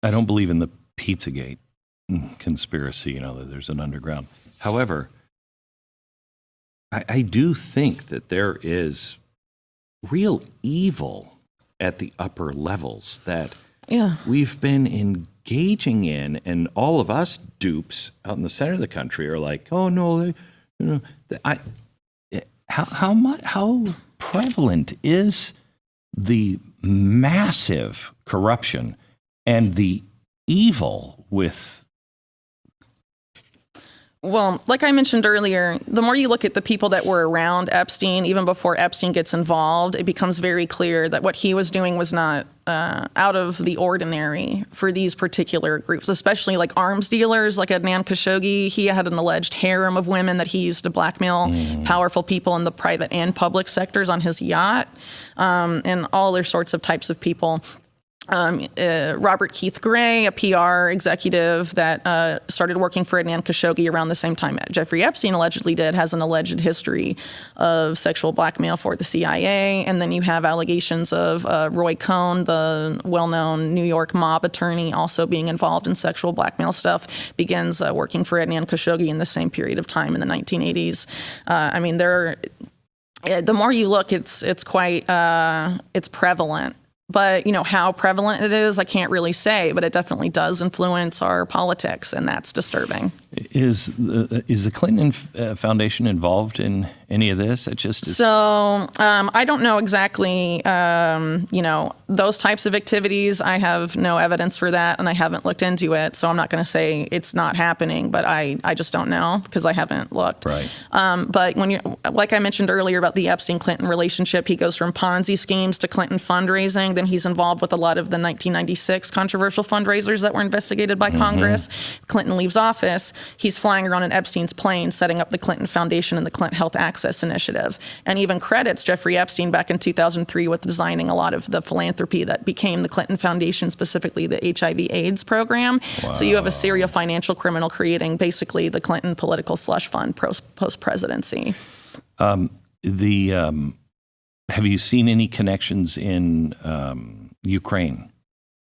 I don't believe in the Pizzagate conspiracy, that there's an underground. However, I do think that there is real evil at the upper levels that we've been engaging in, and all of us dupes out in the center of the country are like, oh no, how prevalent is the massive corruption and the evil with. Well, like I mentioned earlier, the more you look at the people that were around Epstein, even before Epstein gets involved, it becomes very clear that what he was doing was not out of the ordinary for these particular groups, especially like arms dealers, like Adnan Khashoggi. He had an alleged harem of women that he used to blackmail powerful people in the private and public sectors on his yacht, and all other sorts of types of people. Robert Keith Gray, a PR executive that started working for Adnan Khashoggi around the same time Jeffrey Epstein allegedly did, has an alleged history of sexual blackmail for the CIA. And then you have allegations of Roy Cohn, the well-known New York mob attorney, also being involved in sexual blackmail stuff, begins working for Adnan Khashoggi in the same period of time in the 1980s. I mean, the more you look, it's quite it's prevalent. But, how prevalent it is, I can't really say, but it definitely does influence our politics, and that's disturbing. Is the Clinton Foundation involved in any of this? It just is... So I don't know exactly, those types of activities. I have no evidence for that, and I haven't looked into it. So I'm not going to say it's not happening, but I just don't know because I haven't looked. Right. But when like I mentioned earlier about the Epstein-Clinton relationship, he goes from Ponzi schemes to Clinton fundraising. Then he's involved with a lot of the 1996 controversial fundraisers that were investigated by Congress. Clinton leaves office. He's flying around in Epstein's plane, setting up the Clinton Foundation and the Clinton Health Access Initiative, and even credits Jeffrey Epstein back in 2003 with designing a lot of the philanthropy that became the Clinton Foundation, specifically the HIV/AIDS program. Wow. So you have a serial financial criminal creating basically the Clinton political slush fund post-presidency. Have you seen any connections in Ukraine?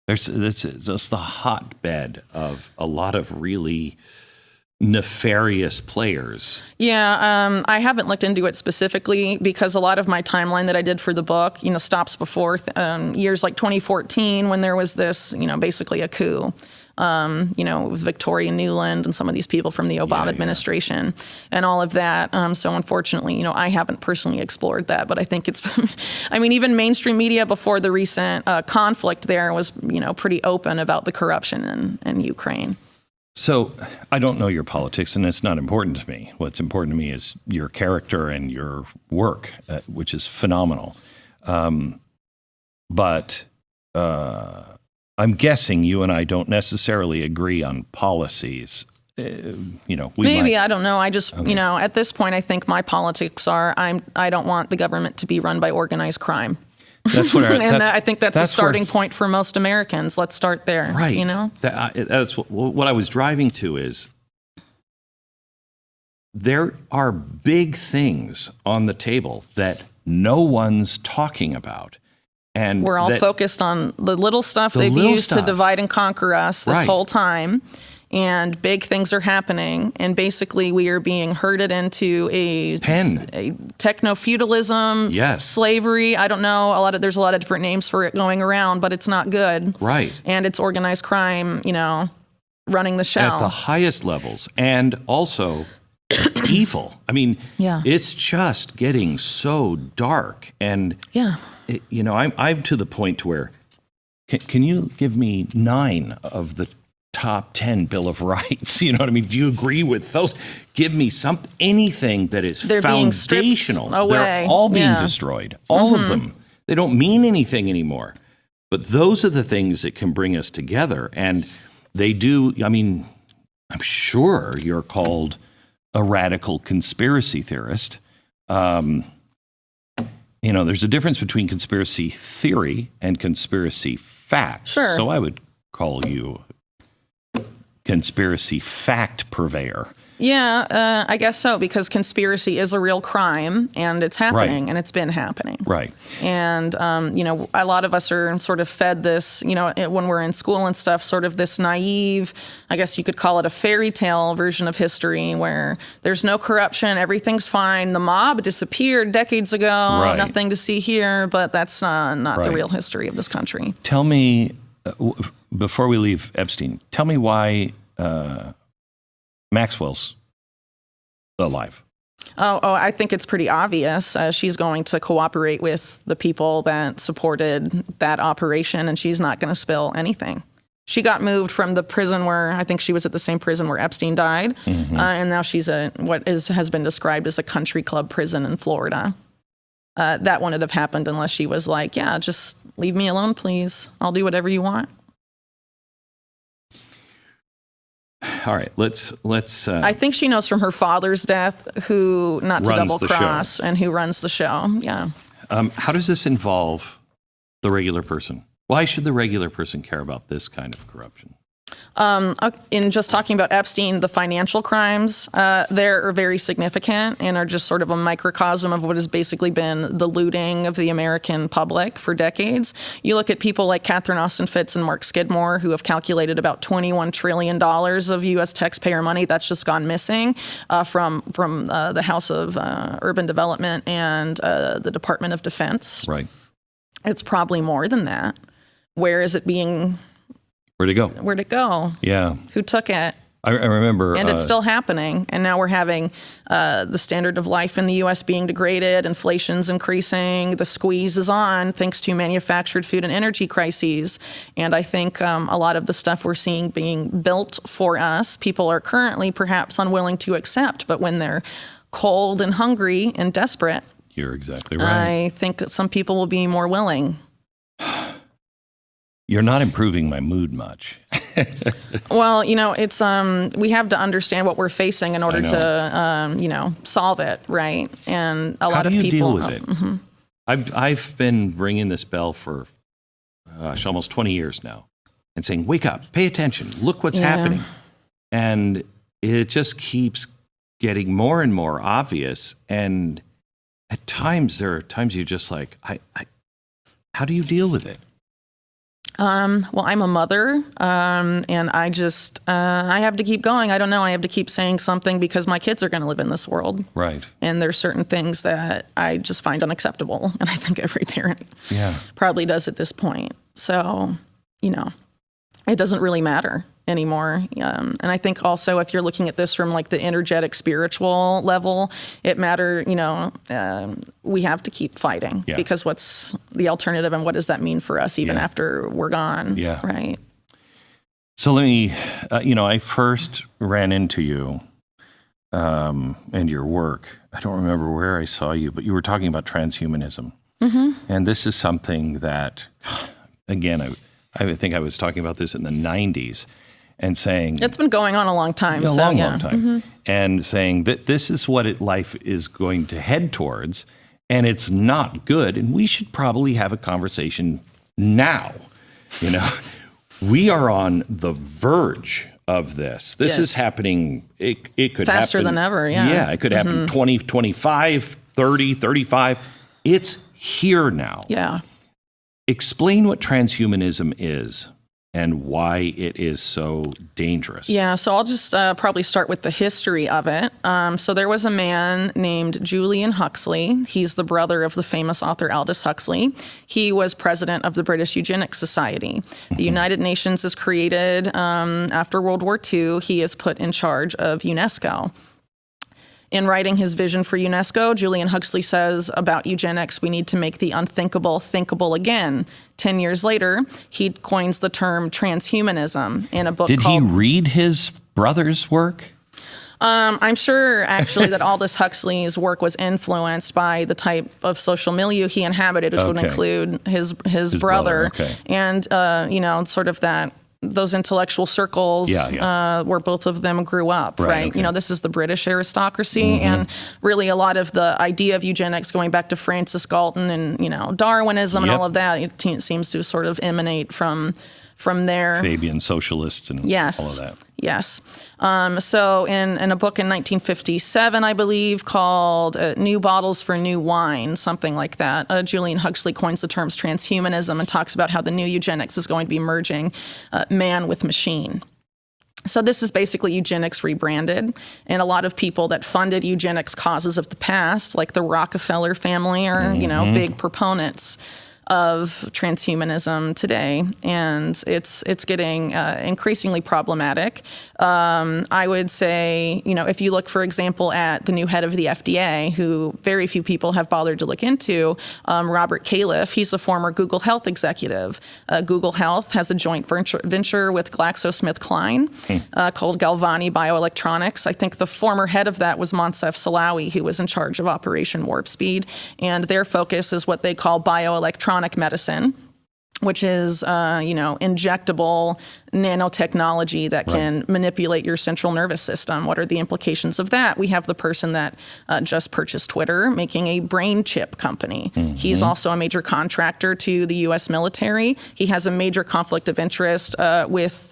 It's the hotbed of a lot of really nefarious players. Yeah, I haven't looked into it specifically because a lot of my timeline that I did for the book, stops before years like 2014 when there was this, basically a coup. With Victoria Nuland and some of these people from the Obama administration and all of that. So unfortunately, I haven't personally explored that, but I think it's, even mainstream media before the recent conflict there was, pretty open about the corruption in Ukraine. So I don't know your politics, and it's not important to me. What's important to me is your character and your work, which is phenomenal. But I'm guessing you and I don't necessarily agree on policies. Maybe, I don't know. I just, at this point, I think my politics are I don't want the government to be run by organized crime. That's what I think that's a starting point for most Americans. Let's start there. Right. That's what I was driving to is there are big things on the table that no one's talking about. And we're all focused on the little stuff they've used to divide and conquer us this whole time. And big things are happening, and basically we are being herded into a techno-feudalism, slavery. I don't know. There's a lot of different names for it going around, but it's not good. Right. And it's organized crime, running the show. At the highest levels, and also evil. It's just getting so dark. And, I'm to the point where, can you give me 9 of the top 10 Bill of Rights? You know what I mean? Do you agree with those? Give me anything that is foundational. They're all being destroyed. All of them. They don't mean anything anymore. But those are the things that can bring us together. And they do, I'm sure you're called a radical conspiracy theorist. There's a difference between conspiracy theory and conspiracy facts. Sure. So I would call you conspiracy fact purveyor. Yeah, I guess so, because conspiracy is a real crime, and it's happening, and it's been happening. Right. And, a lot of us are sort of fed this, when we're in school and stuff, sort of this naive, I guess you could call it a fairy tale version of history where there's no corruption, everything's fine, the mob disappeared decades ago, nothing to see here, but that's not the real history of this country. Tell me, before we leave Epstein, tell me why Maxwell's alive. Oh, I think it's pretty obvious. She's going to cooperate with the people that supported that operation, and she's not going to spill anything. She got moved from the prison where I think she was at the same prison where Epstein died, and now she's has been described as a country club prison in Florida. That wouldn't have happened unless she was like, yeah, just leave me alone, please. I'll do whatever you want. All right, let's. I think she knows from her father's death who not to double cross and who runs the show. Yeah. How does this involve the regular person? Why should the regular person care about this kind of corruption? In just talking about Epstein, the financial crimes, they're very significant and are just sort of a microcosm of what has basically been the looting of the American public for decades. You look at people like Catherine Austin Fitts and Mark Skidmore, who have calculated about $21 trillion of U.S. taxpayer money that's just gone missing from the House of Urban Development and the Department of Defense. Right. It's probably more than that. Where is it being... Where'd it go? Where'd it go? Yeah. Who took it? I remember. And it's still happening. And now we're having the standard of life in the U.S. being degraded. Inflation's increasing. The squeeze is on thanks to manufactured food and energy crises. And I think a lot of the stuff we're seeing being built for us, people are currently perhaps unwilling to accept. But when they're cold and hungry and desperate, you're exactly right. I think that some people will be more willing. You're not improving my mood much. Well, it's we have to understand what we're facing in order to solve it, right? And a lot of people deal with it. Mm-hmm. I've been ringing this bell for almost 20 years now, and saying, "Wake up, pay attention, look what's happening," and it just keeps getting more and more obvious. And at times, there are times you're just like, how do you deal with it? Well, I'm a mother, and I just, I have to keep going. I don't know. I have to keep saying something because my kids are going to live in this world. Right. And there's certain things that I just find unacceptable. And I think every parent probably does at this point. So, it doesn't really matter anymore. And I think also if you're looking at this from like the energetic spiritual level, it we have to keep fighting because what's the alternative and what does that mean for us even after we're gone? Yeah. Right. So let me, I first ran into you and your work. I don't remember where I saw you, but you were talking about transhumanism. Mm-hmm. And this is something that, again, I think I was talking about this in the 90s. And saying... It's been going on a long time. A long time. Mm-hmm. And saying that this is what life is going to head towards, and it's not good, and we should probably have a conversation now. We are on the verge of this. This is happening. It could happen... Faster than ever, yeah. Yeah, it could happen 20, 25, 30, 35. It's here now. Yeah. Explain what transhumanism is. And why it is so dangerous. Yeah, so I'll just probably start with the history of it. So there was a man named Julian Huxley. He's the brother of the famous author Aldous Huxley. He was president of the British Eugenics Society. The United Nations is created after World War II. He is put in charge of UNESCO. In writing his vision for UNESCO, Julian Huxley says about eugenics, we need to make the unthinkable thinkable again. 10 years later, he coins the term transhumanism in a book called... Did he read his brother's work? I'm sure, actually, that Aldous Huxley's work was influenced by the type of social milieu he inhabited, which would include his brother. And, sort of those intellectual circles where both of them grew up, right? Okay. This is the British aristocracy, and really a lot of the idea of eugenics going back to Francis Galton and, Darwinism and all of that, it seems to sort of emanate from there. Fabian socialists and all of that. Yes. So in a book in 1957, I believe, called New Bottles for New Wine, something like that, Julian Huxley coins the terms transhumanism and talks about how the new eugenics is going to be merging man with machine. So this is basically eugenics rebranded, and a lot of people that funded eugenics causes of the past, like the Rockefeller family, are big proponents of transhumanism today, and it's getting increasingly problematic. I would say, if you look, for example, at the new head of the FDA, who very few people have bothered to look into, Robert Califf, he's a former Google Health executive. Google Health has a joint venture with GlaxoSmithKline called Galvani Bioelectronics. I think the former head of that was Moncef Slaoui, who was in charge of Operation Warp Speed, and their focus is what they call bioelectronic medicine, which is, injectable nanotechnology that can manipulate your central nervous system. What are the implications of that? We have the person that just purchased Twitter, making a brain chip company. He's also a major contractor to the U.S. military. He has a major conflict of interest with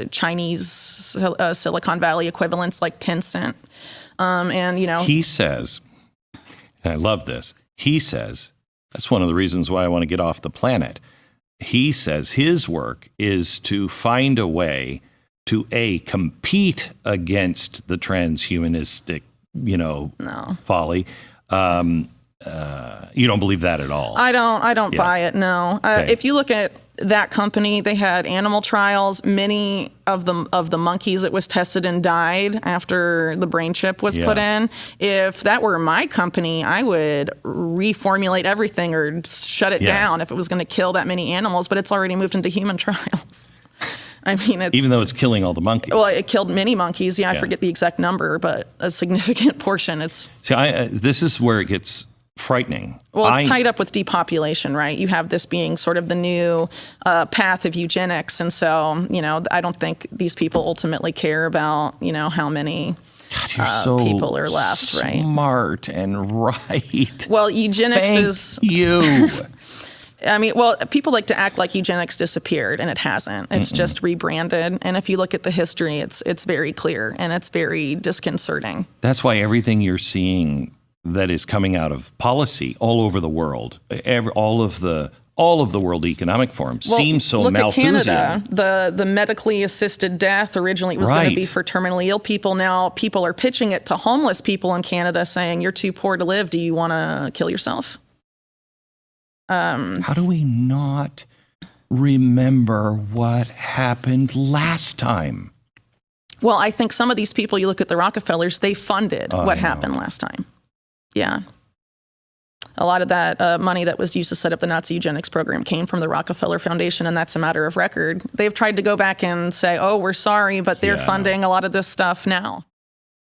Chinese Silicon Valley equivalents like Tencent. He says, and I love this, he says, that's one of the reasons why I want to get off the planet. He says his work is to find a way to compete against the transhumanistic, folly. You don't believe that at all? I don't buy it. No. Okay. If you look at that company, they had animal trials. Many of the monkeys that was tested and died after the brain chip was put in. If that were my company, I would reformulate everything or shut it down if it was going to kill that many animals. But it's already moved into human trials. I mean, even though it's killing all the monkeys. Well, it killed many monkeys. I forget the exact number, but a significant portion. This is where it gets frightening. Well, it's tied up with depopulation, right? You have this being sort of the new path of eugenics. And so, I don't think these people ultimately care about, how many people are left, right? Smart and right. Well, eugenics is... you. I mean, people like to act like eugenics disappeared, and it hasn't. It's just rebranded. And if you look at the history, it's very clear, and it's very disconcerting. That's why everything you're seeing that is coming out of policy all over the world, all of the World Economic Forum seems so look Malthusian. At Canada, the medically assisted death, originally it was going to be for terminally ill people. Now people are pitching it to homeless people in Canada saying, you're too poor to live. Do you want to kill yourself? How do we not remember what happened last time? Well, I think some of these people, you look at the Rockefellers, they funded what happened last time. Yeah. A lot of that money that was used to set up the Nazi eugenics program came from the Rockefeller Foundation, and that's a matter of record. They've tried to go back and say, oh, we're sorry, but they're funding a lot of this stuff now.